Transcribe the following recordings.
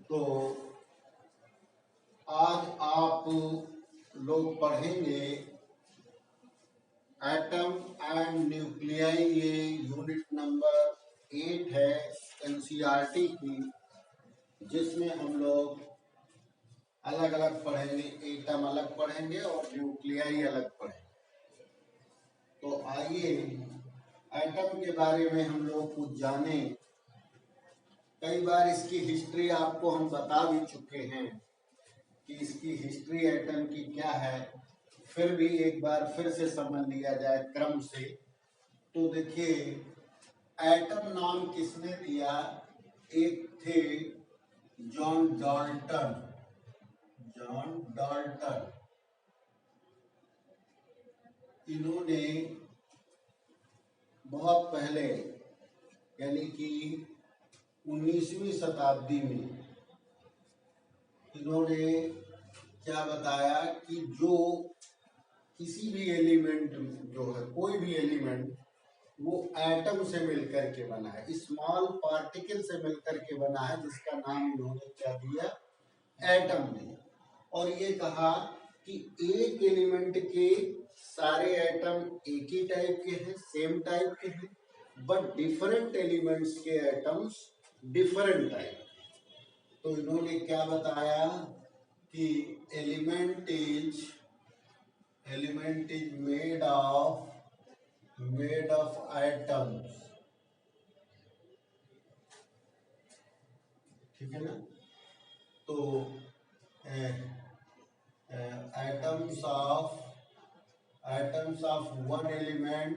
तो आज आप लोग पढ़ेंगे एटम एंड न्यूक्लियाई, ये यूनिट नंबर 8 है एनसीईआरटी की, जिसमें हम लोग अलग अलग पढ़ेंगे, एटम अलग पढ़ेंगे और न्यूक्लियाई अलग पढ़ेंगे। तो आइए एटम के बारे में हम लोग कुछ जाने। कई बार इसकी हिस्ट्री आपको हम बता भी चुके हैं कि इसकी हिस्ट्री एटम की क्या है, फिर भी एक बार फिर से समझ लिया जाए क्रम से। तो देखिए, एटम नाम किसने दिया? एक थे जॉन डाल्टन। इन्होंने बहुत पहले, यानी कि 19वीं शताब्दी में, इन्होंने क्या बताया कि जो किसी भी एलिमेंट जो है, कोई भी एलिमेंट, वो एटम से मिलकर के बना है, स्मॉल पार्टिकल से मिलकर के बना है, जिसका नाम इन्होंने क्या दिया? एटम दिया। और ये कहा कि एक एलिमेंट के सारे एटम एक ही टाइप के हैं, सेम टाइप के हैं, बट डिफरेंट एलिमेंट्स के एटम्स डिफरेंट टाइप। तो इन्होंने क्या बताया कि element is made of atoms. ठीक है ना? तो atoms of one element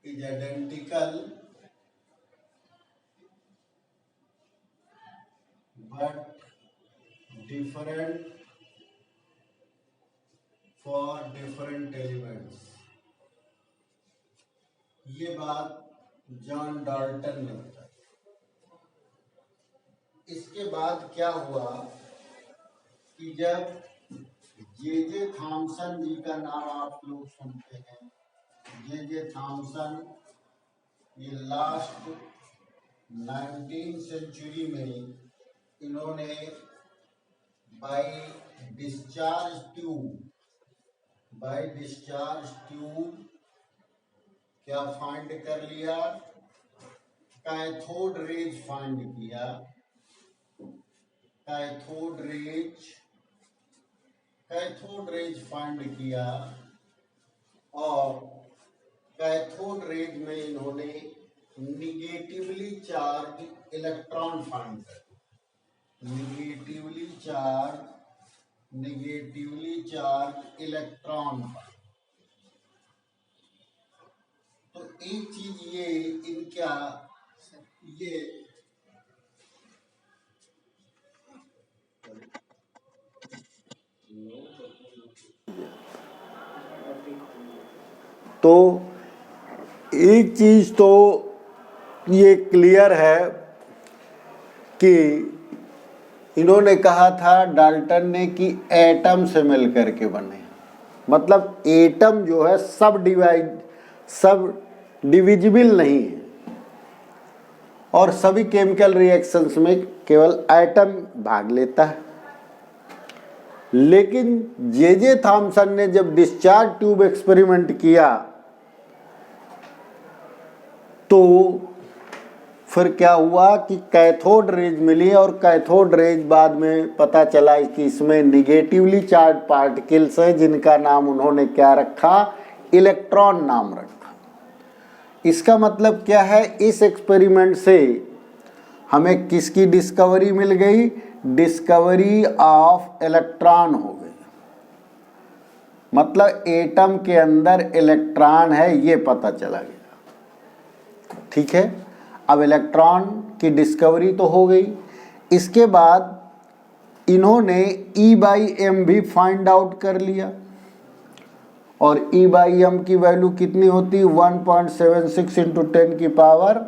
is identical but different for different elements। ये बात जॉन डाल्टन ने बताई। इसके बाद क्या हुआ कि जब जे थॉमसन जी का नाम आप लोग सुनते हैं, जे थॉमसन, ये लास्ट 19वीं सेंचुरी में इन्होंने बाय डिस्चार्ज ट्यूब क्या फाइंड कर लिया? कैथोड रेज फाइंड किया। कैथोड रेज फाइंड किया और कैथोड रेज में इन्होंने निगेटिवली चार्ज इलेक्ट्रॉन फाइंड कर। Negatively charge electron. तो एक चीज ये इनका ये तो एक चीज तो ये क्लियर है कि इन्होंने कहा था डाल्टन ने कि एटम से मिलकर के बने, मतलब एटम जो है सब डिविजिबल नहीं है और सभी केमिकल रिएक्शंस में केवल एटम भाग लेता है। लेकिन जे थॉमसन ने जब डिस्चार्ज ट्यूब एक्सपेरिमेंट किया तो फिर क्या हुआ कि कैथोड रेज मिली और कैथोड रेज बाद में पता चला कि इसमें निगेटिवली चार्ज पार्टिकल्स हैं, जिनका नाम उन्होंने क्या रखा? इलेक्ट्रॉन नाम रखा। इसका मतलब क्या है? इस एक्सपेरिमेंट से हमें किसकी डिस्कवरी मिल गई? डिस्कवरी ऑफ इलेक्ट्रॉन हो गई। मतलब एटम के अंदर इलेक्ट्रॉन है, ये पता चला गया। ठीक है, अब इलेक्ट्रॉन की डिस्कवरी तो हो गई। इसके बाद इन्होंने E/m भी फाइंड आउट कर लिया और E/m की वैल्यू कितनी होती? 1.76 इंटू 10 की पावर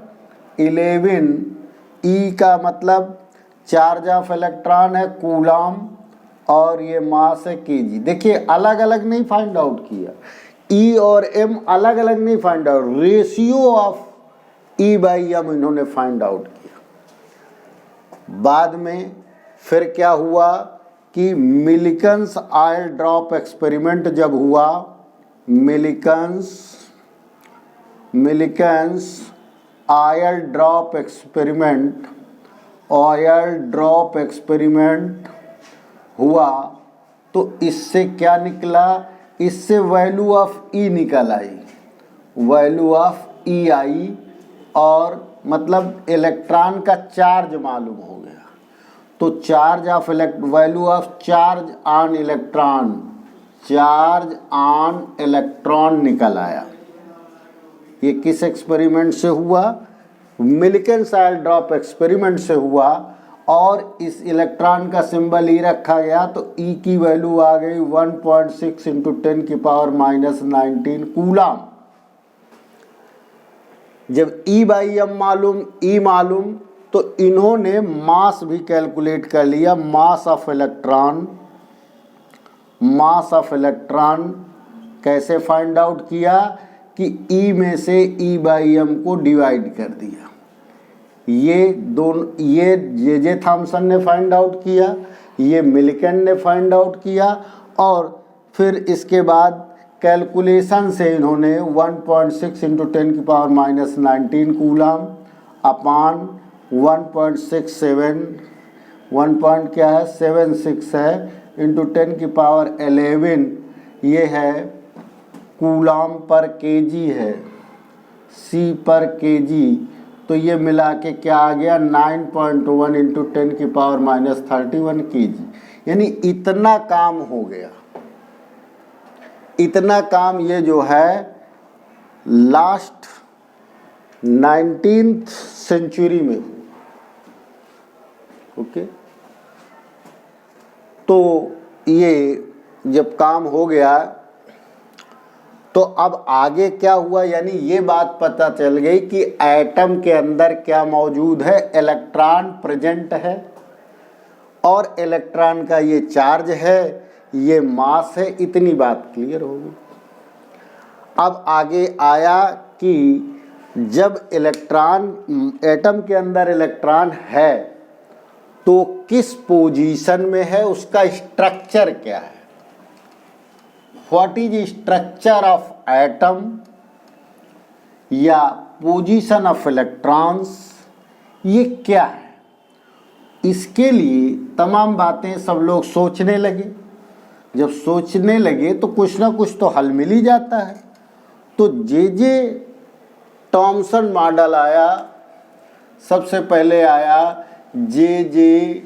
11। E का मतलब चार्ज ऑफ इलेक्ट्रॉन है, कूलम, और ये मास है kg। देखिए अलग अलग नहीं फाइंड आउट किया, E और M अलग अलग नहीं find out, ratio of E/m इन्होंने फाइंड आउट किया। बाद में फिर क्या हुआ कि मिलिकन्स आयल ड्रॉप एक्सपेरिमेंट जब हुआ, मिलिकन्स आयल ड्रॉप एक्सपेरिमेंट हुआ, तो इससे क्या निकला, इससे वैल्यू ऑफ ई निकल आई, वैल्यू ऑफ ई आई, और मतलब इलेक्ट्रॉन का चार्ज मालूम हो गया। तो charge of value of charge on electron निकल आया। ये किस एक्सपेरिमेंट से हुआ, मिलिकन्स आयल ड्रॉप एक्सपेरिमेंट से हुआ, और इस इलेक्ट्रॉन का सिंबल ई रखा गया, तो ई की वैल्यू आ गई 1.6 × 10⁻⁻19 कूलम। जब E/m मालूम, तो इन्होंने मास भी कैलकुलेट कर लिया, मास ऑफ इलेक्ट्रॉन कैसे फाइंड आउट किया कि E में से E/m को डिवाइड कर दिया। ये जे थॉमसन ने फाइंड आउट किया, ये मिलिकन ने फाइंड आउट किया, और फिर इसके बाद कैलकुलेशन से इन्होंने 1.6 × 10⁻⁻19 कूलम अपान 1.76 है इंटू 10⁻11 ये है कूलम पर केजी है, सी पर केजी, तो ये मिला के क्या आ गया 9.1 × 10⁻31 केजी। यानी इतना काम हो गया, इतना काम ये जो है लास्ट 19th सेंचुरी में हुआ। ओके, तो ये जब काम हो गया तो अब आगे क्या हुआ, यानी ये बात पता चल गई कि एटम के अंदर क्या मौजूद है, इलेक्ट्रॉन प्रेजेंट है, और इलेक्ट्रॉन का ये चार्ज है, ये मास है, इतनी बात क्लियर होगी। अब आगे आया कि जब इलेक्ट्रॉन एटम के अंदर इलेक्ट्रॉन है तो किस पोजीशन में है, उसका स्ट्रक्चर क्या है, what is structure of atom या पोजीशन ऑफ इलेक्ट्रॉन्स, ये क्या है। इसके लिए तमाम बातें सब लोग सोचने लगे। जब सोचने लगे तो कुछ ना कुछ तो हल मिल ही जाता है। तो जे थॉमसन मॉडल आया, सबसे पहले आया जे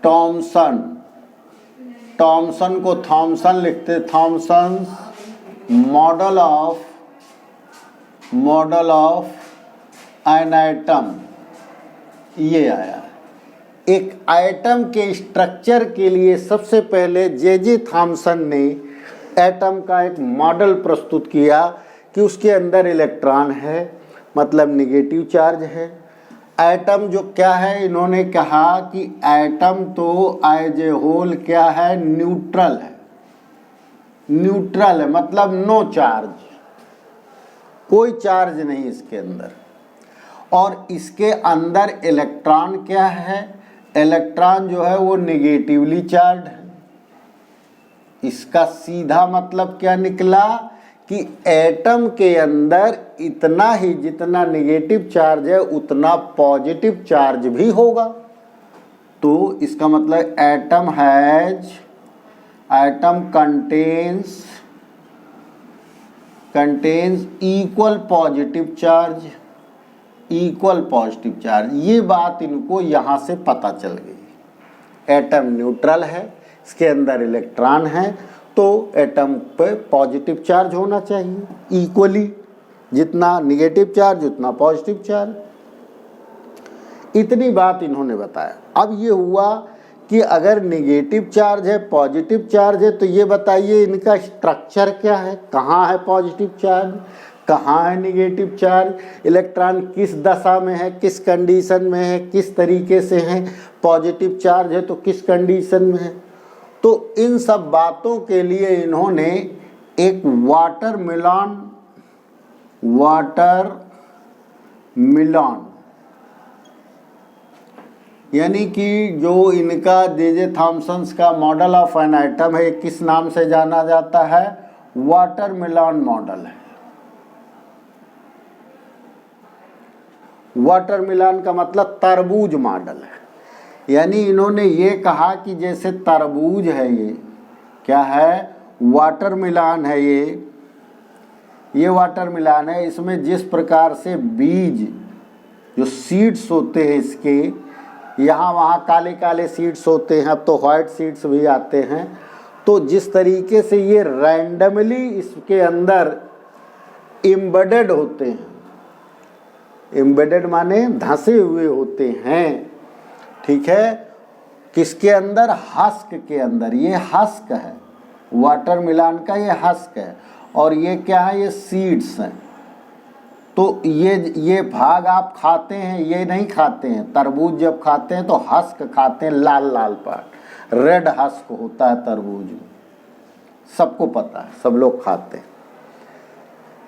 थॉमसन को थॉमसन लिखते, Thompson model of an atom, ये आया। एक एटम के स्ट्रक्चर के लिए सबसे पहले जे थॉमसन ने एटम का एक मॉडल प्रस्तुत किया कि उसके अंदर इलेक्ट्रॉन है, मतलब निगेटिव चार्ज है। एटम जो क्या है, इन्होंने कहा कि एटम तो एज ए होल क्या है, न्यूट्रल है, मतलब नो चार्ज, कोई चार्ज नहीं इसके अंदर। और इसके अंदर इलेक्ट्रॉन क्या है, इलेक्ट्रॉन जो है वो निगेटिवली चार्ज है। इसका सीधा मतलब क्या निकला कि एटम के अंदर इतना ही जितना नेगेटिव चार्ज है उतना पॉजिटिव चार्ज भी होगा। तो इसका मतलब atom contains equal positive charge. ये बात इनको यहाँ से पता चल गई। एटम न्यूट्रल है, इसके अंदर इलेक्ट्रॉन है, तो एटम पे पॉजिटिव चार्ज होना चाहिए इक्वली, जितना निगेटिव चार्ज उतना पॉजिटिव चार्ज। इतनी बात इन्होंने बताया। अब ये हुआ कि अगर निगेटिव चार्ज है, पॉजिटिव चार्ज है, तो ये बताइए इनका स्ट्रक्चर क्या है, कहाँ है पॉजिटिव चार्ज, कहाँ है निगेटिव चार्ज, इलेक्ट्रॉन किस दशा में है, किस कंडीशन में है, किस तरीके से है, पॉजिटिव चार्ज है तो किस कंडीशन में है। तो इन सब बातों के लिए इन्होंने एक मिलान, यानी कि जो इनका जे थॉमसन का मॉडल ऑफ एन एटम है, किस नाम से जाना जाता है? वाटरमेलन मॉडल है। वाटरमेलन का मतलब तरबूज मॉडल है। यानी इन्होंने ये कहा कि जैसे तरबूज है, ये क्या है? वाटरमेलन है। ये वाटरमेलन है। इसमें जिस प्रकार से बीज, जो सीड्स होते हैं इसके, यहाँ वहाँ काले काले सीड्स होते हैं, अब तो वाइट सीड्स भी आते हैं। तो जिस तरीके से ये रैंडमली इसके अंदर एम्बेडेड होते हैं, एम्बेडेड माने धंसे हुए होते हैं, ठीक है, किसके अंदर? हस्क के अंदर। ये हस्क है, वाटरमेलन का ये हस्क है, और ये क्या है? ये सीड्स हैं। तो ये भाग आप खाते हैं, ये नहीं खाते हैं। तरबूज जब खाते हैं तो हस्क खाते हैं, लाल लाल पार्ट, रेड हस्क होता है तरबूज में, सबको पता है, सब लोग खाते हैं।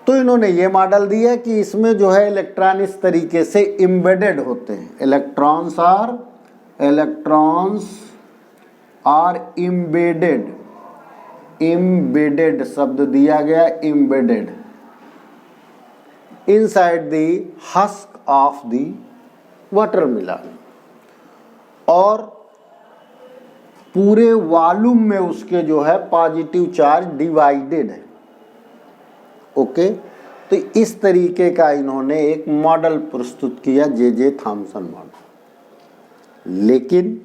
तो इन्होंने ये मॉडल दिया कि इसमें जो है इलेक्ट्रॉन इस तरीके से एम्बेडेड होते हैं। इलेक्ट्रॉन्स आर एम्बेडेड, एम्बेडेड शब्द दिया गया, embedded inside the husk of the watermelon, और पूरे वॉल्यूम में उसके जो है पॉजिटिव चार्ज डिवाइडेड है। ओके, तो इस तरीके का इन्होंने एक मॉडल प्रस्तुत किया, जे थॉमसन मॉडल। लेकिन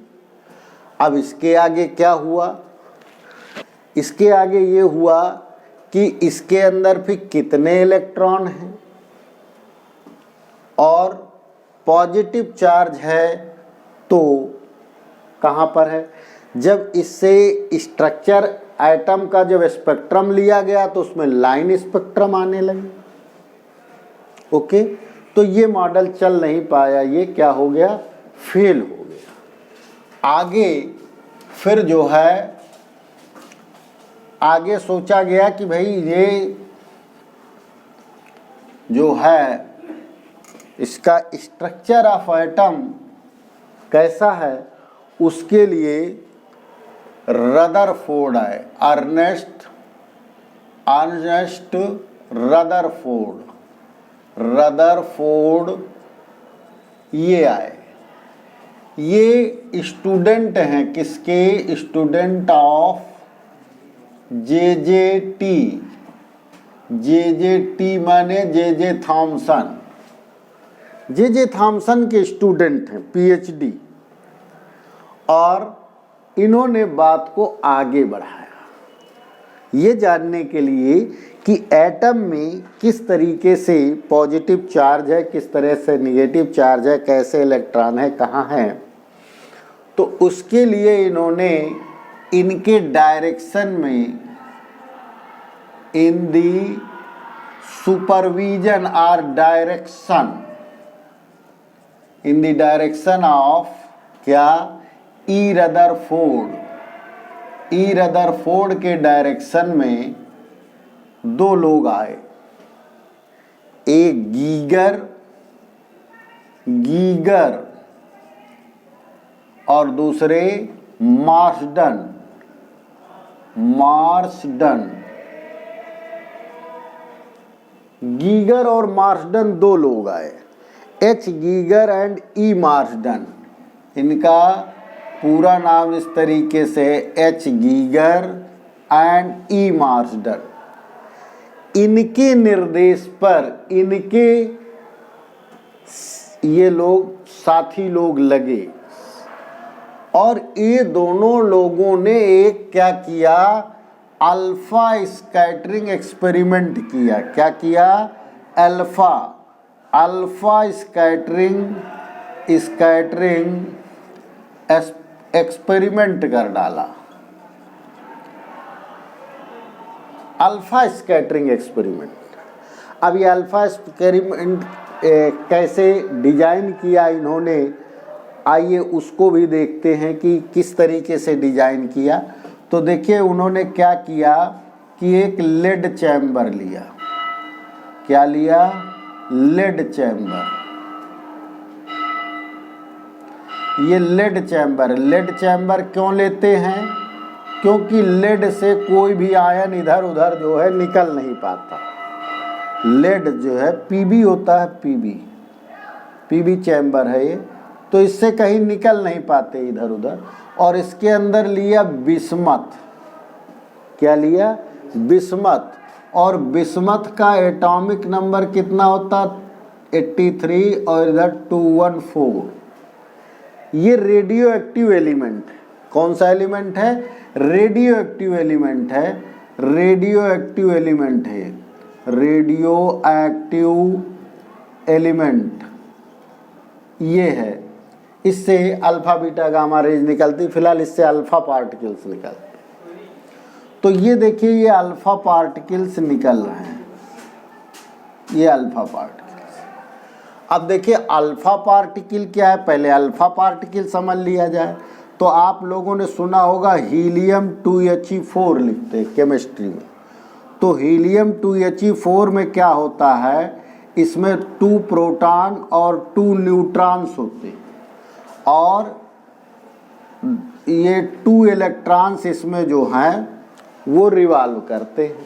अब इसके आगे क्या हुआ? इसके आगे ये हुआ कि इसके अंदर फिर कितने इलेक्ट्रॉन हैं और पॉजिटिव चार्ज है तो कहाँ पर है? जब इससे स्ट्रक्चर एटम का जब स्पेक्ट्रम लिया गया तो उसमें लाइन स्पेक्ट्रम आने लगे। ओके, तो ये मॉडल चल नहीं पाया, ये क्या हो गया? फेल हो गया। आगे फिर जो है आगे सोचा गया कि भाई ये जो है इसका स्ट्रक्चर ऑफ एटम कैसा है, उसके लिए रदरफोर्ड आए, अर्नेस्ट रदरफोर्ड ये आए। ये स्टूडेंट हैं किसके? स्टूडेंट ऑफ जे माने जे थॉमसन। जे थॉमसन के स्टूडेंट हैं, पीएचडी, और इन्होंने बात को आगे बढ़ाया ये जानने के लिए कि एटम में किस तरीके से पॉजिटिव चार्ज है, किस तरह से नेगेटिव चार्ज है, कैसे इलेक्ट्रॉन है, कहाँ है। तो उसके लिए इन्होंने इनके डायरेक्शन में, इन दी सुपरविजन और direction, in the direction of क्या? ई रदरफोर्ड के डायरेक्शन में दो लोग आए, एक गीगर और दूसरे मार्सडन। गीगर और मार्सडन दो लोग आए, H Geiger and E Marsden. इनका पूरा नाम इस तरीके से, H Geiger and E Marsden. इनके निर्देश पर इनके ये लोग साथी लोग लगे और ये दोनों लोगों ने एक क्या किया? अल्फा स्कैटरिंग एक्सपेरिमेंट किया। क्या किया? अल्फा स्कैटरिंग एक्सपेरिमेंट कर डाला। Alpha scattering experiment. अब ये अल्फा एक्सपेरिमेंट कैसे डिजाइन किया इन्होंने, आइए उसको भी देखते हैं कि किस तरीके से डिजाइन किया। तो देखिए उन्होंने क्या किया कि एक लेड चैम्बर लिया। क्या लिया? Lead chamber. ये लेड चैम्बर। लेड चैम्बर क्यों लेते हैं? क्योंकि लेड से कोई भी आयन इधर उधर जो है निकल नहीं पाता। लेड जो है पीबी होता है, पीबी चैम्बर है ये, तो इससे कहीं निकल नहीं पाते इधर उधर। और इसके अंदर लिया बिस्मथ। क्या लिया? बिस्मथ। और बिस्मथ का एटॉमिक नंबर कितना होता? 83 और इधर 214। ये रेडियो एक्टिव एलिमेंट है। कौन सा एलिमेंट है? रेडियो एक्टिव एलिमेंट है। रेडियो एक्टिव एलिमेंट है, रेडियो एक्टिव एलिमेंट ये है। इससे अल्फा बीटा गामा रेज निकलती, फिलहाल इससे अल्फा पार्टिकल्स निकलते। तो ये देखिए, ये अल्फा पार्टिकल्स निकल रहे हैं, ये अल्फा पार्टिकल्स। अब देखिए अल्फा पार्टिकल क्या है, पहले अल्फा पार्टिकल समझ लिया जाए। तो आप लोगों ने सुना होगा हीलियम 2He4 लिखते हैं केमिस्ट्री में। तो हीलियम 2He4 में क्या होता है, इसमें 2 प्रोटॉन और 2 न्यूट्रॉन्स होते हैं और ये 2 इलेक्ट्रॉन्स इसमें जो हैं वो रिवॉल्व करते हैं।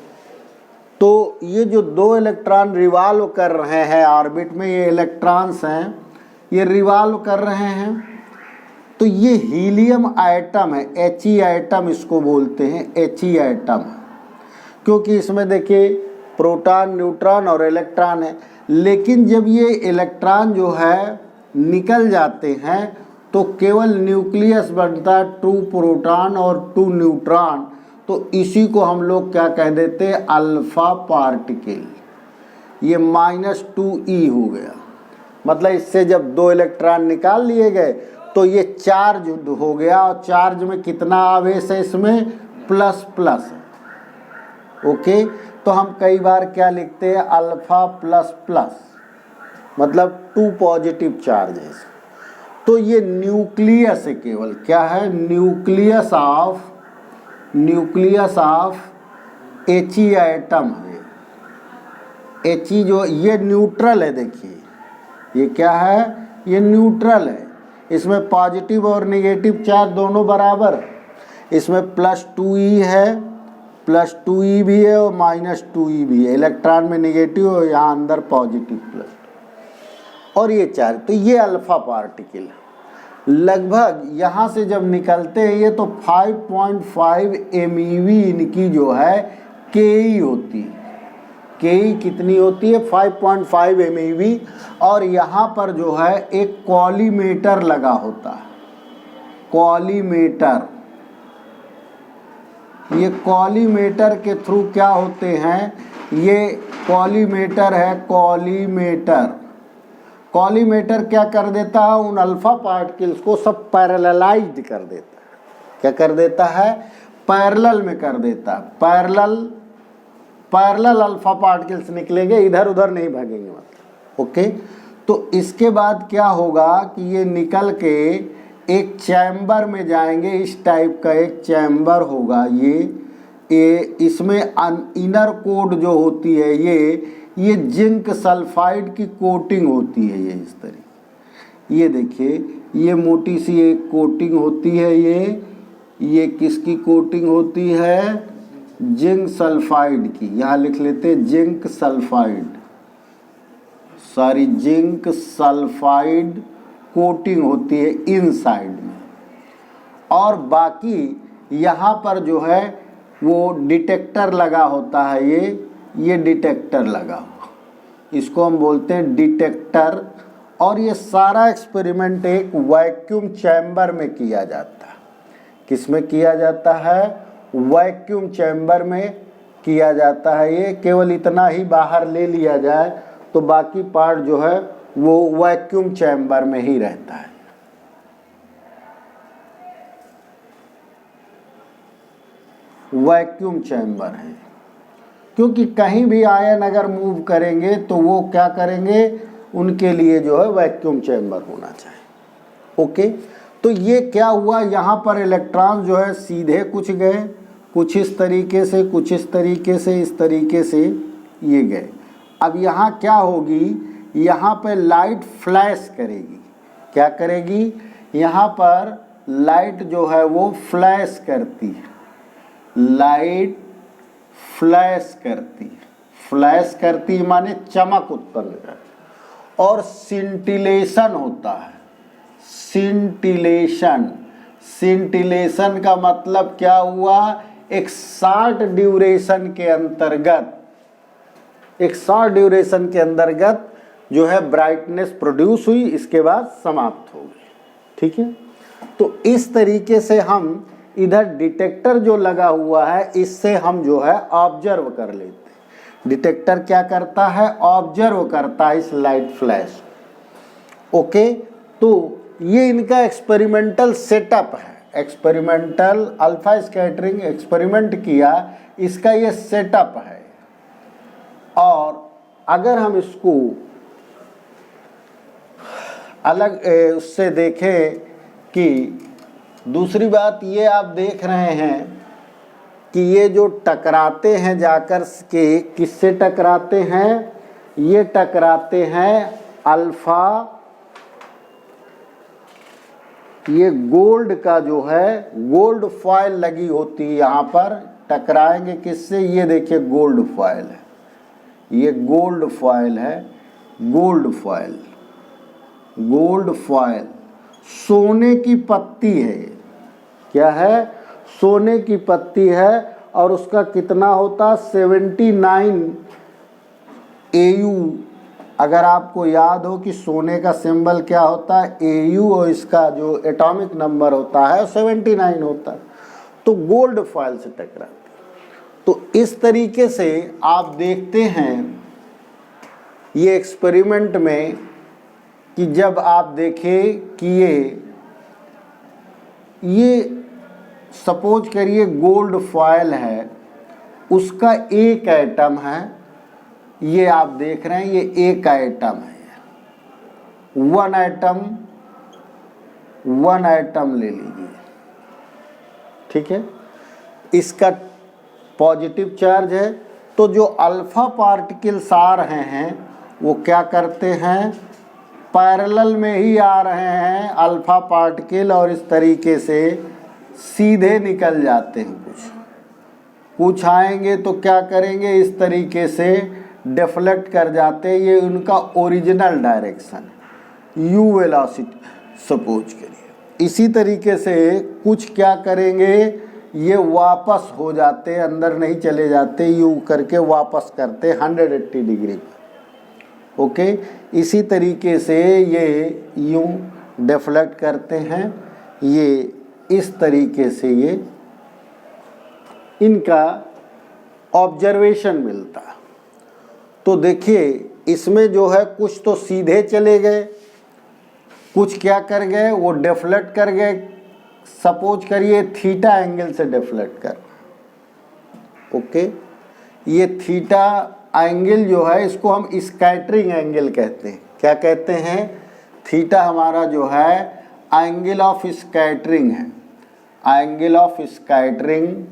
तो ये जो 2 इलेक्ट्रॉन रिवॉल्व कर रहे हैं ऑर्बिट में, ये इलेक्ट्रॉन्स हैं, ये रिवॉल्व कर रहे हैं। तो ये हीलियम आइटम है, He आइटम इसको बोलते हैं, He आइटम, क्योंकि इसमें देखिए प्रोटॉन, न्यूट्रॉन और इलेक्ट्रॉन है। लेकिन जब ये इलेक्ट्रॉन जो है निकल जाते हैं तो केवल न्यूक्लियस बनता है, 2 प्रोटॉन और 2 न्यूट्रॉन। तो इसी को हम लोग क्या कह देते हैं, अल्फा पार्टिकल। ये -2e हो गया, मतलब इससे जब 2 इलेक्ट्रॉन निकाल लिए गए तो ये चार्ज हो गया। और चार्ज में कितना आवेश है इसमें? प्लस। ओके, तो हम कई बार क्या लिखते हैं, अल्फा प्लस, मतलब 2 पॉजिटिव चार्ज है। तो ये न्यूक्लियस है, केवल क्या है, न्यूक्लियस ऑफ He आइटम है। He जो ये न्यूट्रल है, देखिए ये क्या है, ये न्यूट्रल है। इसमें पॉजिटिव और नेगेटिव चार्ज दोनों बराबर है। इसमें +2e है, +2e भी है और -2e भी है। इलेक्ट्रॉन में नेगेटिव और यहाँ अंदर पॉजिटिव प्लस। और ये चार्ज, तो ये अल्फा पार्टिकल है। लगभग यहाँ से जब निकलते हैं ये तो 5.5 MeV इनकी जो है Ke होती है। Ke कितनी होती है? 5.5 MeV। और यहाँ पर जो है एक कॉलीमेटर लगा होता है, कॉलीमेटर। ये कॉलीमेटर के थ्रू क्या होते हैं, ये कॉलीमेटर है, कॉलीमेटर क्या कर देता है, उन अल्फा पार्टिकल्स को सब पैरेललाइज्ड कर देता है। क्या कर देता है? पैरेलल में कर देता है। पैरेलल अल्फा पार्टिकल्स निकलेंगे, इधर उधर नहीं भागेंगे, मतलब। ओके, तो इसके बाद क्या होगा कि ये निकल के एक चैम्बर में जाएंगे। इस टाइप का एक चैम्बर होगा ये इसमें इनर कोट जो होती है ये जिंक सल्फाइड की कोटिंग होती है। ये इस तरह, ये देखिए, ये मोटी सी एक कोटिंग होती है। ये किसकी कोटिंग होती है? जिंक सल्फाइड की। यहाँ लिख लेते हैं zinc sulphide, zinc sulphide coating होती है इनसाइड में। और बाकी यहाँ पर जो है वो डिटेक्टर लगा होता है, ये डिटेक्टर लगा हुआ, इसको हम बोलते हैं डिटेक्टर। और ये सारा एक्सपेरिमेंट एक वैक्यूम चैम्बर में किया जाता है। किस में किया जाता है? वैक्यूम चैम्बर में किया जाता है। ये केवल इतना ही बाहर ले लिया जाए तो बाकी पार्ट जो है वो वैक्यूम चैम्बर में ही रहता है। वैक्यूम चैम्बर है, क्योंकि कहीं भी आयन अगर मूव करेंगे तो वो क्या करेंगे, उनके लिए जो है वैक्यूम चैम्बर होना चाहिए। ओके, तो ये क्या हुआ, यहाँ पर इलेक्ट्रॉन जो है सीधे कुछ गए, कुछ इस तरीके से, कुछ इस तरीके से, इस तरीके से ये गए। अब यहाँ क्या होगी, यहाँ पे लाइट फ्लैश करेगी। क्या करेगी? यहाँ पर लाइट जो है वो फ्लैश करती है, लाइट फ्लैश करती है, फ्लैश करती माने चमक उत्पन्न कर, और सिंटिलेशन होता है, सिंटिलेशन। सिंटिलेशन का मतलब क्या हुआ, एक शॉर्ट ड्यूरेशन के अंतर्गत, एक शॉर्ट ड्यूरेशन के अंतर्गत जो है ब्राइटनेस प्रोड्यूस हुई, इसके बाद समाप्त हो गई। ठीक है, तो इस तरीके से हम इधर डिटेक्टर जो लगा हुआ है इससे हम जो है ऑब्जर्व कर लेते हैं। डिटेक्टर क्या करता है, ऑब्जर्व करता है इस लाइट फ्लैश। ओके, तो ये इनका एक्सपेरिमेंटल सेटअप है, एक्सपेरिमेंटल अल्फा स्कैटरिंग एक्सपेरिमेंट किया, इसका ये सेटअप है। और अगर हम इसको अलग उससे देखें कि दूसरी बात ये आप देख रहे हैं कि ये जो टकराते हैं जाकर के, किससे टकराते हैं, ये टकराते हैं अल्फा, ये गोल्ड का जो है गोल्ड फॉयल लगी होती है यहाँ पर, टकराएंगे किससे, ये देखिए गोल्ड फॉयल है, ये गोल्ड फॉयल है, गोल्ड फॉयल, गोल्ड फॉयल सोने की पत्ती है, क्या है, सोने की पत्ती है। और उसका कितना होता, 79 AU। अगर आपको याद हो कि सोने का सिंबल क्या होता है, AU, और इसका जो एटॉमिक नंबर होता है 79 होता है, तो गोल्ड फॉयल से टकराती। तो इस तरीके से आप देखते हैं ये एक्सपेरिमेंट में कि जब आप देखें कि ये सपोज करिए गोल्ड फॉयल है, उसका एक एटम है, ये आप देख रहे हैं ये एक एटम है, वन एटम ले लीजिए। ठीक है, इसका पॉजिटिव चार्ज है, तो जो अल्फा पार्टिकल्स आ रहे हैं वो क्या करते हैं, पैरेलल में ही आ रहे हैं अल्फा पार्टिकल, और इस तरीके से सीधे निकल जाते हैं। कुछ आएंगे तो क्या करेंगे, इस तरीके से डिफ्लेक्ट कर जाते हैं, ये उनका ओरिजिनल डायरेक्शन है, यू वेलोसिटी सपोज करिए। इसी तरीके से कुछ क्या करेंगे, ये वापस हो जाते हैं, अंदर नहीं चले जाते, यू करके वापस करते 180 डिग्री पर। ओके, इसी तरीके से ये यूं डिफ्लेक्ट करते हैं, ये इस तरीके से ये इनका ऑब्जर्वेशन मिलता। तो देखिए इसमें जो है कुछ तो सीधे चले गए, कुछ क्या कर गए, वो डिफ्लेक्ट कर गए, सपोज करिए थीटा एंगल से डिफ्लेक्ट कर। ओके, ये थीटा एंगल जो है इसको हम स्कैटरिंग एंगल कहते हैं। क्या कहते हैं, थीटा हमारा जो है एंगल ऑफ स्कैटरिंग है, एंगल ऑफ स्कैटरिंग।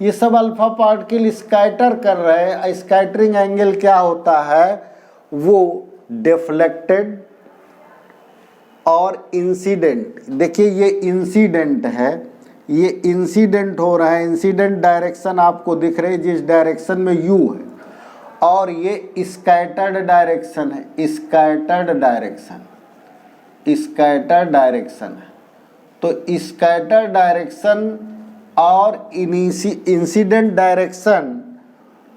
ये सब अल्फा पार्टिकल स्कैटर कर रहे हैं, स्कैटरिंग एंगल क्या होता है, वो डिफ्लेक्टेड और इंसिडेंट। देखिए ये इंसिडेंट है, ये इंसिडेंट हो रहा है, इंसिडेंट डायरेक्शन आपको दिख रही है जिस डायरेक्शन में यू है, और ये स्कैटर्ड डायरेक्शन है, स्कैटर्ड डायरेक्शन, स्कैटर्ड डायरेक्शन है। तो स्कैटर्ड डायरेक्शन और इंसिडेंट डायरेक्शन,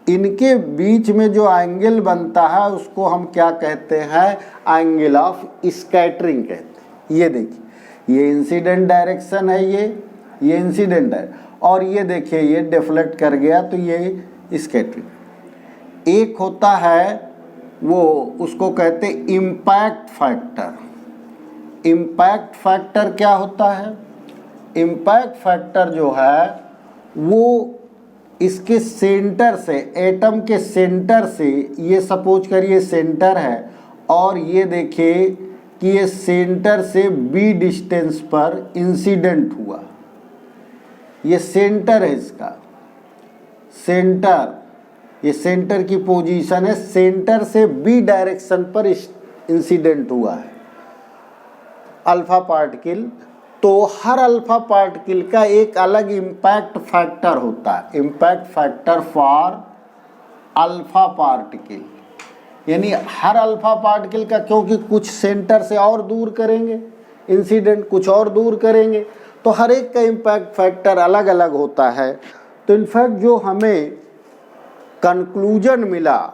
इनके बीच में जो एंगल बनता है उसको हम क्या कहते हैं, एंगल ऑफ स्कैटरिंग कहते हैं। ये देखिए ये इंसिडेंट डायरेक्शन है, ये इंसिडेंट है, और ये देखिए ये डिफ्लेक्ट कर गया, तो ये स्कैटरिंग। एक होता है वो उसको कहते हैं इम्पैक्ट फैक्टर। इम्पैक्ट फैक्टर क्या होता है, इम्पैक्ट फैक्टर जो है वो इसके सेंटर से, एटम के सेंटर से, ये सपोज करिए सेंटर है, और ये देखिए कि ये सेंटर से b डिस्टेंस पर इंसिडेंट हुआ, ये सेंटर है इसका, सेंटर, ये सेंटर की पोजीशन है, सेंटर से b डायरेक्शन पर इंसिडेंट हुआ है। अल्फा पार्टिकल, तो हर अल्फा पार्टिकल का एक अलग इम्पैक्ट फैक्टर होता है, impact factor for alpha particle. यानी हर अल्फा पार्टिकल का, क्योंकि कुछ सेंटर से और दूर करेंगे इंसिडेंट, कुछ और दूर करेंगे, तो हर एक का इम्पैक्ट फैक्टर अलग अलग होता है। तो इनफैक्ट जो हमें कंक्लूजन मिला,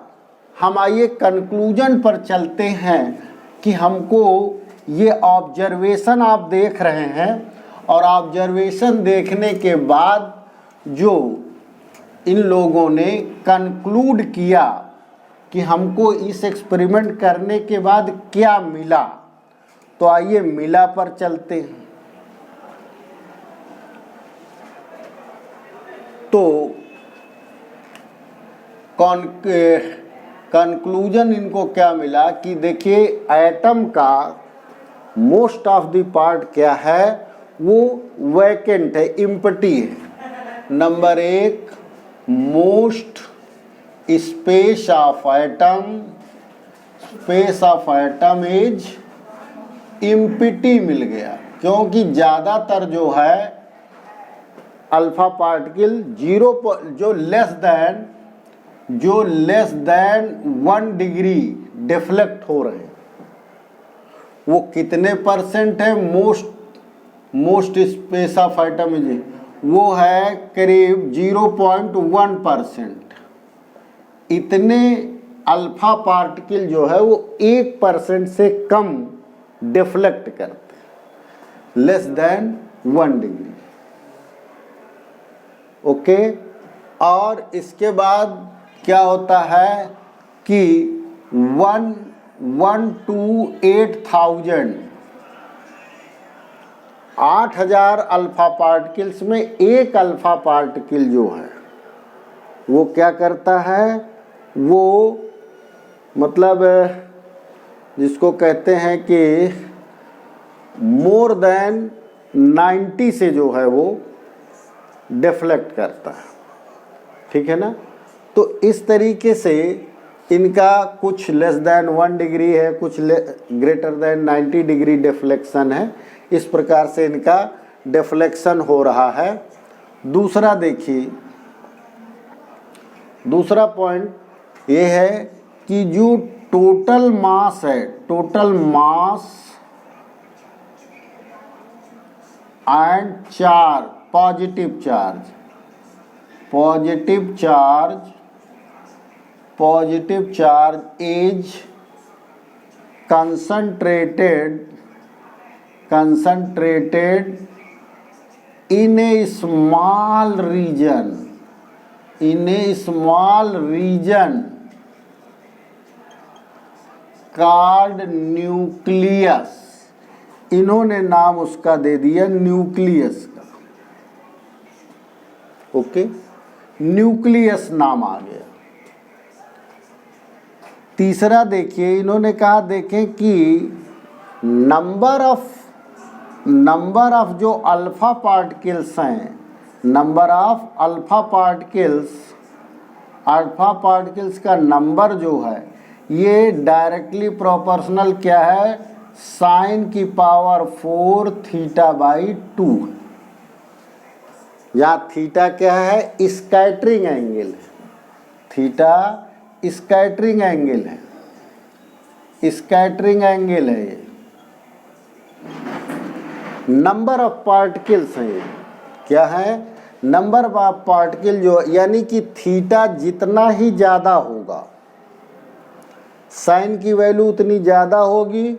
हम आइए कंक्लूजन पर चलते हैं कि हमको ये ऑब्जर्वेशन आप देख रहे हैं, और ऑब्जर्वेशन देखने के बाद जो इन लोगों ने कंक्लूड किया कि हमको इस एक्सपेरिमेंट करने के बाद क्या मिला, तो आइए मिला पर चलते हैं। तो कंक्लूजन इनको क्या मिला कि देखिए एटम का मोस्ट ऑफ द पार्ट क्या है, वो वैकेंट है, इम्पटी है। Number one, most space of atom is empty मिल गया, क्योंकि ज़्यादातर जो है अल्फा पार्टिकल जो लेस देन 1 डिग्री डिफ्लेक्ट हो रहे हैं। वो कितने परसेंट है? Most space of atom is, वो है करीब 0.1%। इतने अल्फा पार्टिकल जो है वो 1% से कम डिफ्लेक्ट करते हैं, लेस देन 1 डिग्री। ओके, और इसके बाद क्या होता है कि 1 to 8,000 अल्फा पार्टिकल्स में एक अल्फा पार्टिकल जो है वो क्या करता है, वो मतलब जिसको कहते हैं कि मोर देन 90 से जो है वो डिफ्लेक्ट करता है, ठीक है ना। तो इस तरीके से इनका कुछ लेस देन 1 डिग्री है, कुछ ग्रेटर देन 90 डिग्री डिफ्लेक्शन है। इस प्रकार से इनका डिफ्लेक्शन हो रहा है। दूसरा देखिए, दूसरा पॉइंट ये है कि जो टोटल मास है, total mass and charge, positive charge is concentrated in a small region called nucleus. इन्होंने नाम उसका दे दिया न्यूक्लियस का। ओके, न्यूक्लियस नाम आ गया। तीसरा देखिए, इन्होंने कहा देखें कि नंबर ऑफ जो अल्फा पार्टिकल्स हैं, नंबर ऑफ अल्फा पार्टिकल्स का नंबर जो है ये डायरेक्टली प्रोपोर्शनल क्या है, sin की पावर 4 θ/2। या थीटा क्या है, स्कैटरिंग एंगल है, थीटा स्कैटरिंग एंगल है, ये नंबर ऑफ पार्टिकल्स हैं। ये क्या है, नंबर ऑफ पार्टिकल जो, यानी कि थीटा जितना ही ज़्यादा होगा, साइन की वैल्यू उतनी ज़्यादा होगी,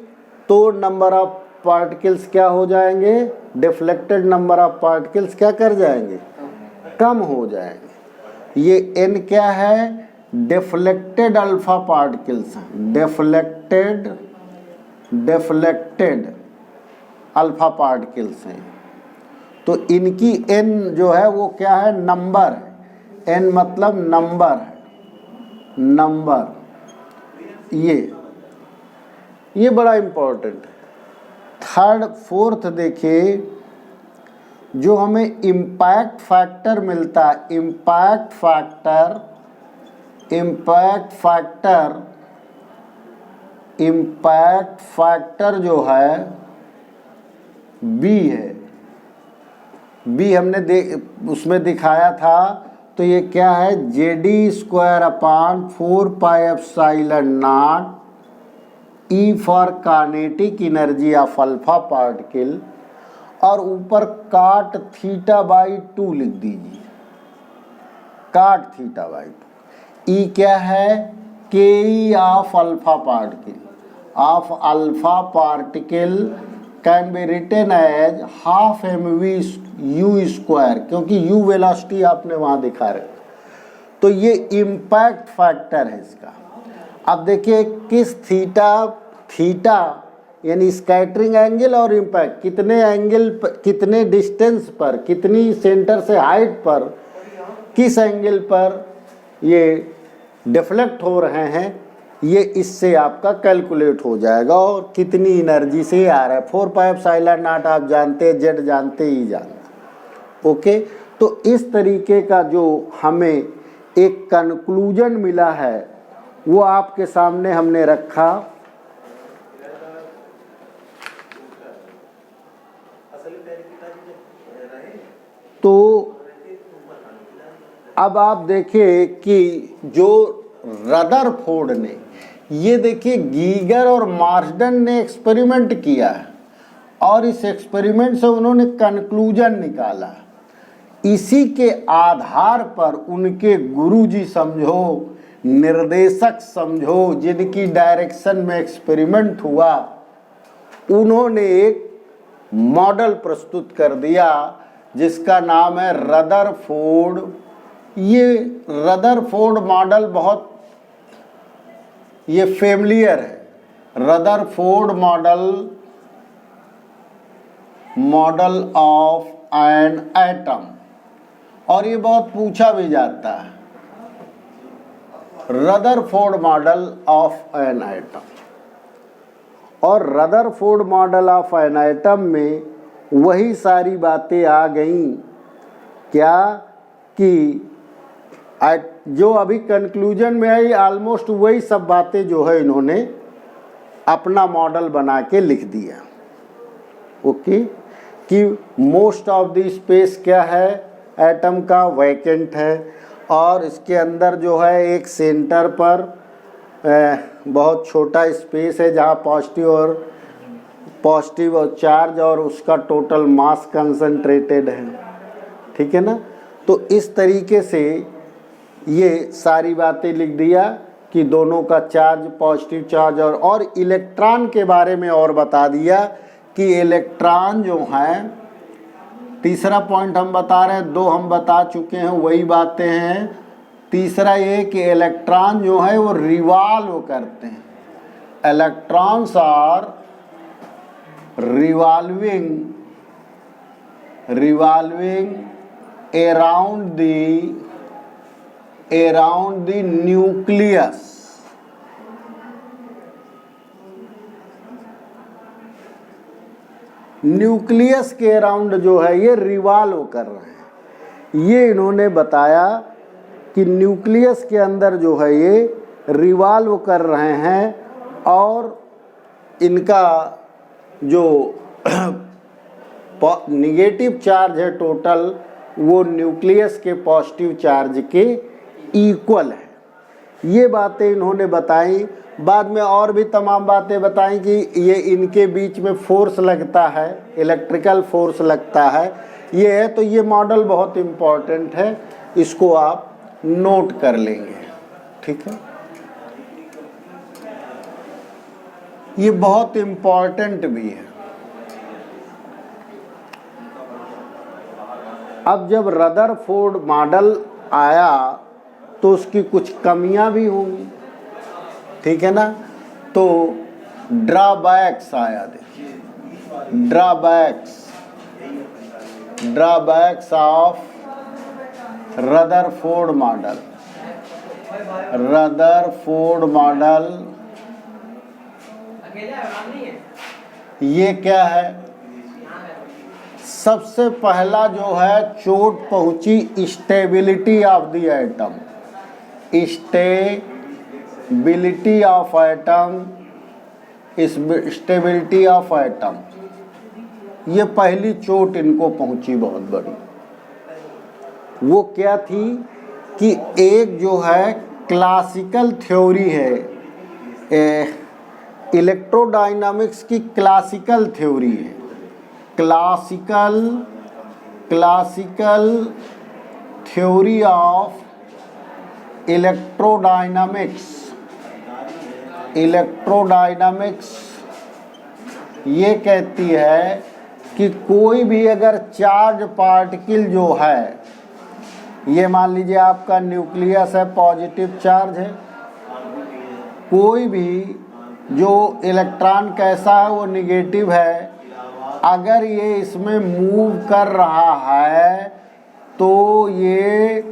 तो नंबर ऑफ पार्टिकल्स क्या हो जाएंगे, डिफ्लेक्टेड नंबर ऑफ पार्टिकल्स क्या कर जाएंगे, कम हो जाएंगे। ये n क्या है, डिफ्लेक्टेड अल्फा पार्टिकल्स हैं, डिफ्लेक्टेड अल्फा पार्टिकल्स हैं। तो इनकी n जो है वो क्या है, नंबर है। n मतलब नंबर है, नंबर। ये बड़ा इम्पोर्टेंट है। थर्ड फोर्थ देखिए, जो हमें इम्पैक्ट फैक्टर मिलता है, इम्पैक्ट फैक्टर जो है बी है, बी हमने उसमें दिखाया था, तो ये क्या है, Jd² / 4πε0 E for kinetic energy of alpha particle, और ऊपर cot θ/2 लिख दीजिए, cot θ/2। E क्या है, Ke of alpha particle can be written as ½ mv/u², क्योंकि u वेलोसिटी आपने वहाँ दिखा रहे, तो ये इम्पैक्ट फैक्टर है इसका। अब देखिए किस थीटा यानी स्कैटरिंग एंगल और इम्पैक्ट, कितने एंगल कितने डिस्टेंस पर, कितनी सेंटर से हाइट पर, किस एंगल पर ये डिफ्लेक्ट हो रहे हैं, ये इससे आपका कैलकुलेट हो जाएगा, और कितनी एनर्जी से आ रहा है। 4πε0 आप जानते हैं, जेड जानते ही जानते। ओके, तो इस तरीके का जो हमें एक कंक्लूजन मिला है वो आपके सामने हमने रखा। तो अब आप देखिए कि जो रदरफोर्ड ने, ये देखिए गीगर और मार्सडन ने एक्सपेरिमेंट किया है, और इस एक्सपेरिमेंट से उन्होंने कंक्लूजन निकाला। इसी के आधार पर उनके गुरुजी समझो, निर्देशक समझो, जिनकी डायरेक्शन में एक्सपेरिमेंट हुआ, उन्होंने एक मॉडल प्रस्तुत कर दिया जिसका नाम है रदरफोर्ड। ये रदरफोर्ड मॉडल बहुत ये फेमिलियर है, Rutherford model of an atom, और ये बहुत पूछा भी जाता है, Rutherford model of an atom. और Rutherford model of an atom में वही सारी बातें आ गईं, क्या कि जो अभी कंक्लूजन में आई, ऑलमोस्ट वही सब बातें जो है इन्होंने अपना मॉडल बना के लिख दिया। ओके, कि मोस्ट ऑफ द स्पेस क्या है, एटम का वैकेंट है, और इसके अंदर जो है एक सेंटर पर बहुत छोटा स्पेस है जहाँ पॉजिटिव और चार्ज और उसका टोटल मास कंसंट्रेटेड है। ठीक है ना, तो इस तरीके से ये सारी बातें लिख दिया कि दोनों का चार्ज, पॉजिटिव चार्ज, और इलेक्ट्रॉन के बारे में और बता दिया कि इलेक्ट्रॉन जो हैं, तीसरा पॉइंट हम बता रहे हैं, दो हम बता चुके हैं, वही बातें हैं। तीसरा ये कि इलेक्ट्रॉन जो है वो रिवॉल्व करते हैं, electrons are revolving around the nucleus। Nucleus के अराउंड जो है ये रिवॉल्व कर रहे हैं। ये इन्होंने बताया कि न्यूक्लियस के अंदर जो है ये रिवॉल्व कर रहे हैं, और इनका जो निगेटिव चार्ज है टोटल, वो न्यूक्लियस के पॉजिटिव चार्ज के इक्वल है। ये बातें इन्होंने बताई। बाद में और भी तमाम बातें बताई कि ये इनके बीच में फोर्स लगता है, इलेक्ट्रिकल फोर्स लगता है, ये है। तो ये मॉडल बहुत इम्पॉर्टेंट है, इसको आप नोट कर लेंगे। ठीक है, ये बहुत इम्पॉर्टेंट भी है। अब जब रदरफोर्ड मॉडल आया तो उसकी कुछ कमियां भी होंगी। ठीक है ना, तो ड्रॉबैक्स आया। देखिए ड्रॉबैक्स ऑफ रदरफोर्ड मॉडल ये क्या है, सबसे पहला जो है चोट पहुंची stability of the atom. Stability of atom ये पहली चोट इनको पहुंची बहुत बड़ी। वो क्या थी कि एक जो है क्लासिकल थ्योरी है, इलेक्ट्रोडायनामिक्स की क्लासिकल थ्योरी है, क्लासिकल थ्योरी ऑफ इलेक्ट्रोडायनामिक्स ये कहती है कि कोई भी अगर चार्ज पार्टिकल जो है, ये मान लीजिए आपका न्यूक्लियस है, पॉजिटिव चार्ज है, कोई भी जो इलेक्ट्रॉन कैसा है वो निगेटिव है, अगर ये इसमें मूव कर रहा है तो ये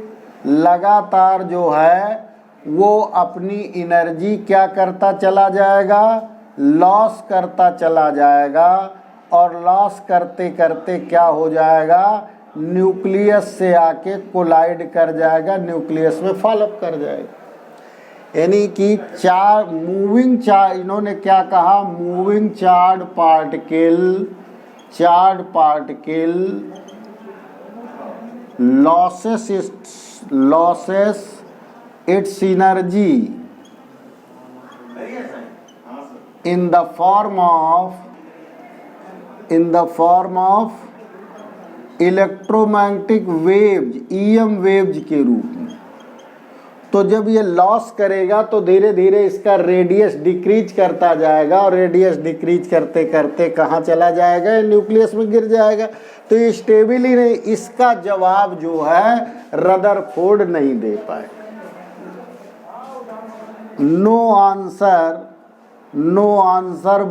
लगातार जो है वो अपनी एनर्जी क्या करता चला जाएगा, लॉस करता चला जाएगा, और लॉस करते करते क्या हो जाएगा, न्यूक्लियस से आके कोलाइड कर जाएगा, न्यूक्लियस में फॉलोअप कर जाएगा। यानी कि मूविंग चार्ज, इन्होंने क्या कहा, moving charge particle losses its energy in the form of electromagnetic waves, EM waves के रूप में। तो जब ये लॉस करेगा तो धीरे धीरे इसका रेडियस डिक्रीज करता जाएगा, और रेडियस डिक्रीज करते करते कहाँ चला जाएगा, न्यूक्लियस में गिर जाएगा। तो ये स्टेबल ही नहीं। इसका जवाब जो है रदरफोर्ड नहीं दे पाए। No answer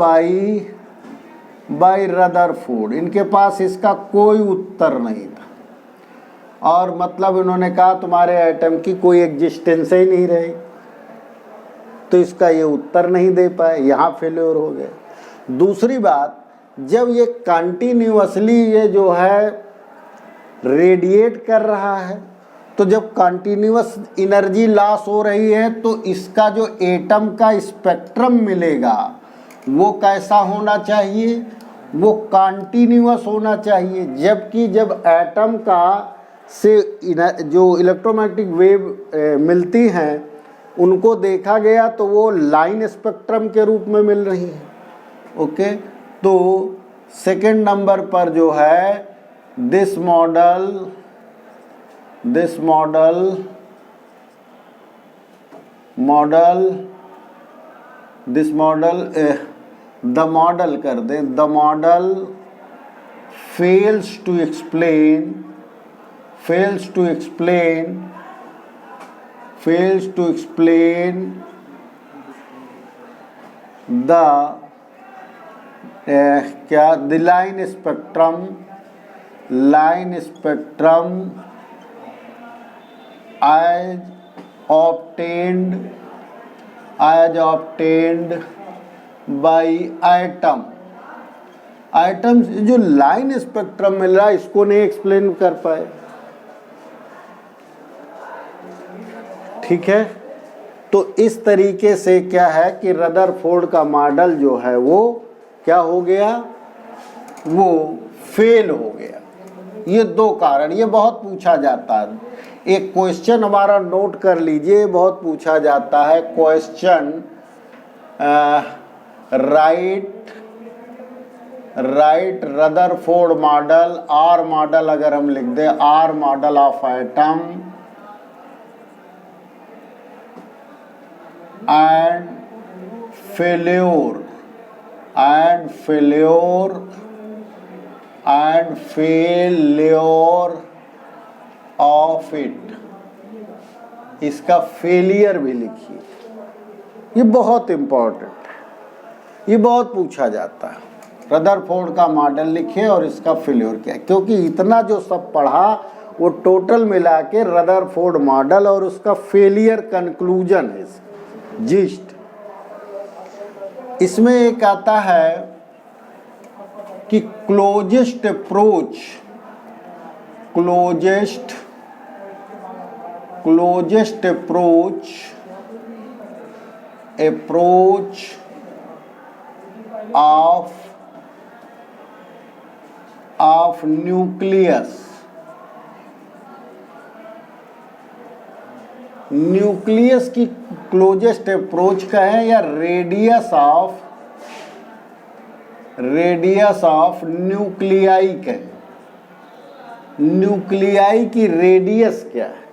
by Rutherford. इनके पास इसका कोई उत्तर नहीं था, और मतलब इन्होंने कहा तुम्हारे एटम की कोई एग्जिस्टेंस ही नहीं रही, तो इसका ये उत्तर नहीं दे पाए, यहाँ फेल्योर हो गए। दूसरी बात, जब ये कंटिन्यूअसली ये जो है रेडिएट कर रहा है, तो जब कंटिन्यूअस एनर्जी लॉस हो रही है तो इसका जो एटम का स्पेक्ट्रम मिलेगा वो कैसा होना चाहिए, वो कंटिन्यूअस होना चाहिए। जबकि जब एटम का से जो इलेक्ट्रोमैग्नेटिक वेव मिलती हैं उनको देखा गया तो वो लाइन स्पेक्ट्रम के रूप में मिल रही है। ओके, तो सेकंड नंबर पर जो है दिस मॉडल कर दें, the model fails to explain the the line spectrum as obtained by item. जो लाइन स्पेक्ट्रम मिल रहा है इसको नहीं एक्सप्लेन कर पाए। ठीक है, तो इस तरीके से क्या है कि रदरफोर्ड का मॉडल जो है वो क्या हो गया, वो फेल हो गया। ये दो कारण, ये बहुत पूछा जाता है। एक क्वेश्चन हमारा नोट कर लीजिए, बहुत पूछा जाता है question, right Rutherford model, R model अगर हम लिख दें, R model of atom and failure of it. इसका फेलियर भी लिखिए, ये बहुत इंपॉर्टेंट है, ये बहुत पूछा जाता है। रदरफोर्ड का मॉडल लिखे और इसका फेल्योर क्या है, क्योंकि इतना जो सब पढ़ा वो टोटल मिला के रदरफोर्ड मॉडल और उसका फेलियर कंक्लूजन है, जिस्ट। इसमें एक आता है कि closest approach of nucleus, nucleus की क्लोजेस्ट अप्रोच कहें या रेडियस ऑफ न्यूक्लियाई कहें, न्यूक्लियाई की रेडियस क्या है।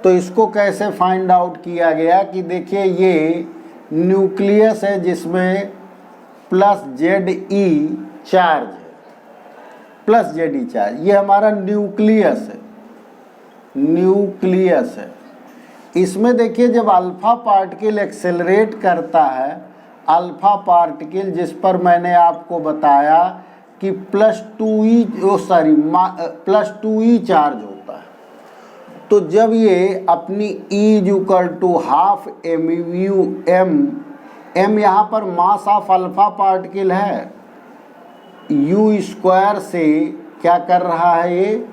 तो इसको कैसे फाइंड आउट किया गया कि देखिए ये न्यूक्लियस है जिसमें प्लस Ze चार्ज है, प्लस Ze चार्ज, ये हमारा न्यूक्लियस है, न्यूक्लियस है। इसमें देखिए जब अल्फा पार्टिकल एक्सेलरेट करता है, अल्फा पार्टिकल जिस पर मैंने आपको बताया कि प्लस टू ई चार्ज होता है, तो जब ये अपनी E=12 m यहाँ पर मास ऑफ अल्फा पार्टिकल है, u² से क्या कर रहा है,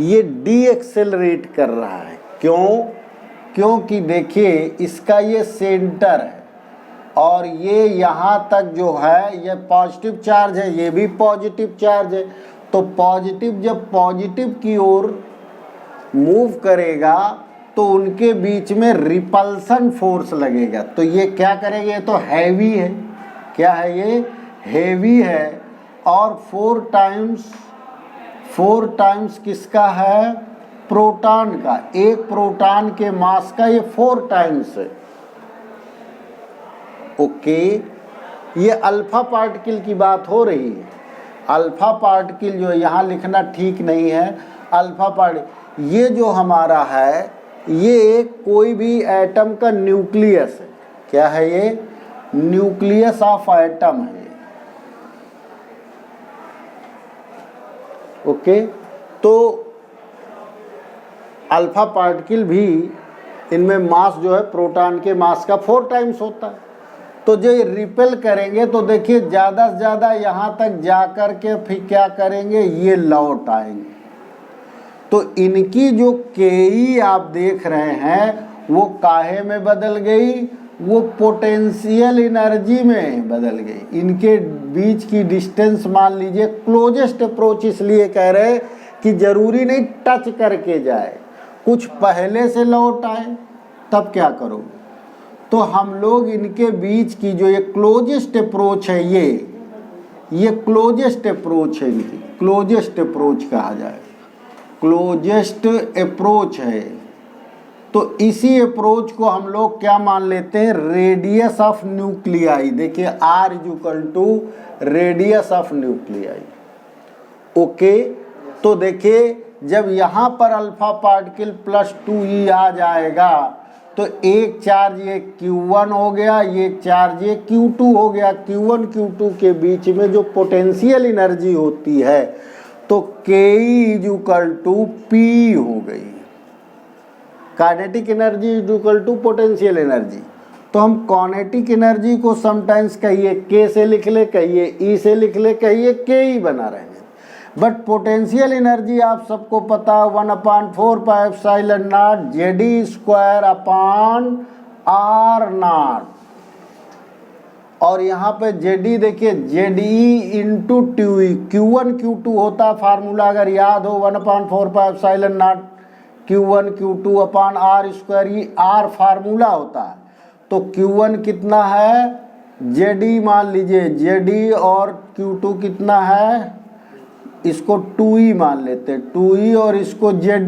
ये डी एक्सेलरेट कर रहा है। क्यों? क्योंकि देखिए इसका ये सेंटर है और ये यहाँ तक जो है ये पॉजिटिव चार्ज है, ये भी पॉजिटिव चार्ज है। तो पॉजिटिव जब पॉजिटिव की ओर मूव करेगा तो उनके बीच में रिपल्सन फोर्स लगेगा। तो ये क्या करेगा, ये तो हैवी है, क्या है ये, हैवी है। और 4 टाइम्स किसका है, प्रोटॉन का। एक प्रोटॉन के मास का ये 4 टाइम्स है। ओके, ये अल्फा पार्टिकल की बात हो रही है। अल्फा पार्टिकल जो यहाँ लिखना ठीक नहीं है, अल्फा पार्टिकल ये जो हमारा है ये एक कोई भी एटम का न्यूक्लियस है। क्या है ये, न्यूक्लियस ऑफ एटम है। ओके, तो अल्फा पार्टिकल भी इनमें मास जो है प्रोटॉन के मास का 4 टाइम्स होता है। तो जो ये रिपेल करेंगे तो देखिए ज़्यादा से ज़्यादा यहाँ तक जा कर के फिर क्या करेंगे, ये लौट आएंगे। तो इनकी जो Ke आप देख रहे हैं वो काहे में बदल गई, वो पोटेंशियल एनर्जी में बदल गई। इनके बीच की डिस्टेंस मान लीजिए, क्लोजेस्ट अप्रोच इसलिए कह रहे कि जरूरी नहीं टच करके जाए, कुछ पहले से लौट आए, तब क्या करोगे। तो हम लोग इनके बीच की जो ये क्लोजेस्ट अप्रोच है, ये क्लोजेस्ट अप्रोच है, इनकी क्लोजेस्ट अप्रोच कहा जाए, क्लोजेस्ट अप्रोच है। तो इसी अप्रोच को हम लोग क्या मान लेते हैं, रेडियस ऑफ न्यूक्लियाई। देखिए R radius of nuclei. Okay, तो देखिए जब यहाँ पर अल्फा पार्टिकल प्लस 2e आ जाएगा तो एक चार्ज ये Q1 हो गया, ये चार्ज ये Q2 हो गया। Q1 Q2 के बीच में जो पोटेंशियल एनर्जी होती है तो Ke=P हो गई। Kinetic energy = potential energy. तो हम काइनेटिक एनर्जी को समटाइम्स कहिए K से लिख ले, कहिए E से लिख ले, कहिए Ke बना रहेंगे। बट पोटेंशियल एनर्जी आप सबको पता 1/4πε0 Ze²/R0। और यहाँ पे Ze देखिए Ze × 2e, Q1 Q2 होता है फार्मूला अगर याद हो, 1/4πε0 Q1 Q2/R², ये R फार्मूला होता है। तो Q1 कितना है, Ze मान लीजिए Ze, और Q2 कितना है, इसको 2e मान लेते हैं, 2e, और इसको Ze,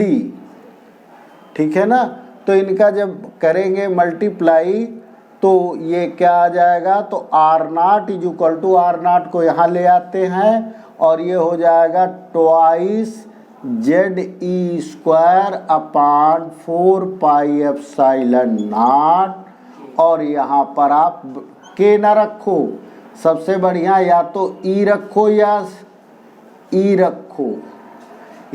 ठीक है ना। तो इनका जब करेंगे मल्टीप्लाई तो ये क्या आ जाएगा, तो R0 R0 को यहाँ ले आते हैं और ये हो जाएगा 2Ze² /4πε0। और यहाँ पर आप K ना रखो, सबसे बढ़िया या तो E रखो या E रखो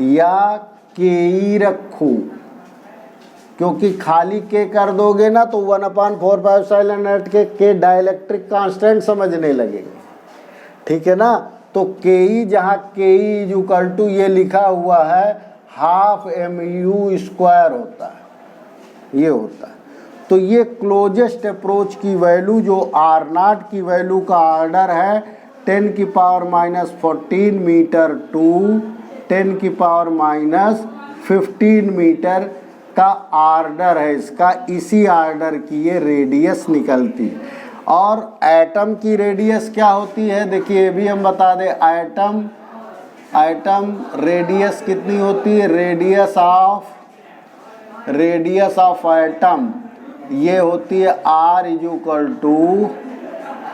या Ke रखो, क्योंकि खाली K कर दोगे ना तो 1/4πε0 के डाइलेक्ट्रिक कांस्टेंट समझने लगेंगे, ठीक है ना। तो Ke, जहाँ Ke ये लिखा हुआ है 12mu² होता है, ये होता है। तो ये क्लोजेस्ट अप्रोच की वैल्यू जो R0 की वैल्यू का ऑर्डर है 10⁻⁻14 मीटर टू 10⁻⁻15 मीटर का आर्डर है इसका। इसी आर्डर की ये रेडियस निकलती है। और एटम की रेडियस क्या होती है, देखिए ये भी हम बता दें। एटम रेडियस कितनी होती है, रेडियस ऑफ एटम ये होती है R =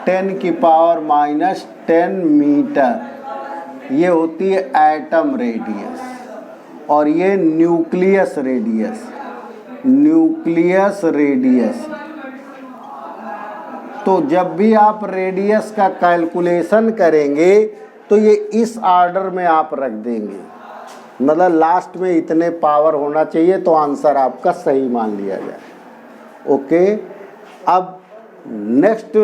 10⁻⁻10 मीटर। ये होती है एटम रेडियस। और ये न्यूक्लियस रेडियस। तो जब भी आप रेडियस का कैलकुलेशन करेंगे तो ये इस ऑर्डर में आप रख देंगे, मतलब लास्ट में इतने पावर होना चाहिए तो आंसर आपका सही मान लिया जाए। ओके, अब नेक्स्ट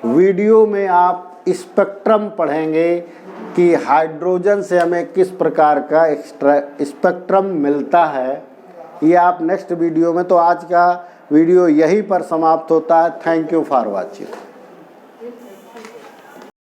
वीडियो में आप स्पेक्ट्रम पढ़ेंगे कि हाइड्रोजन से हमें किस प्रकार का एक्स्ट्रा स्पेक्ट्रम मिलता है, ये आप नेक्स्ट वीडियो में। तो आज का वीडियो यहीं पर समाप्त होता है। Thank you for watching.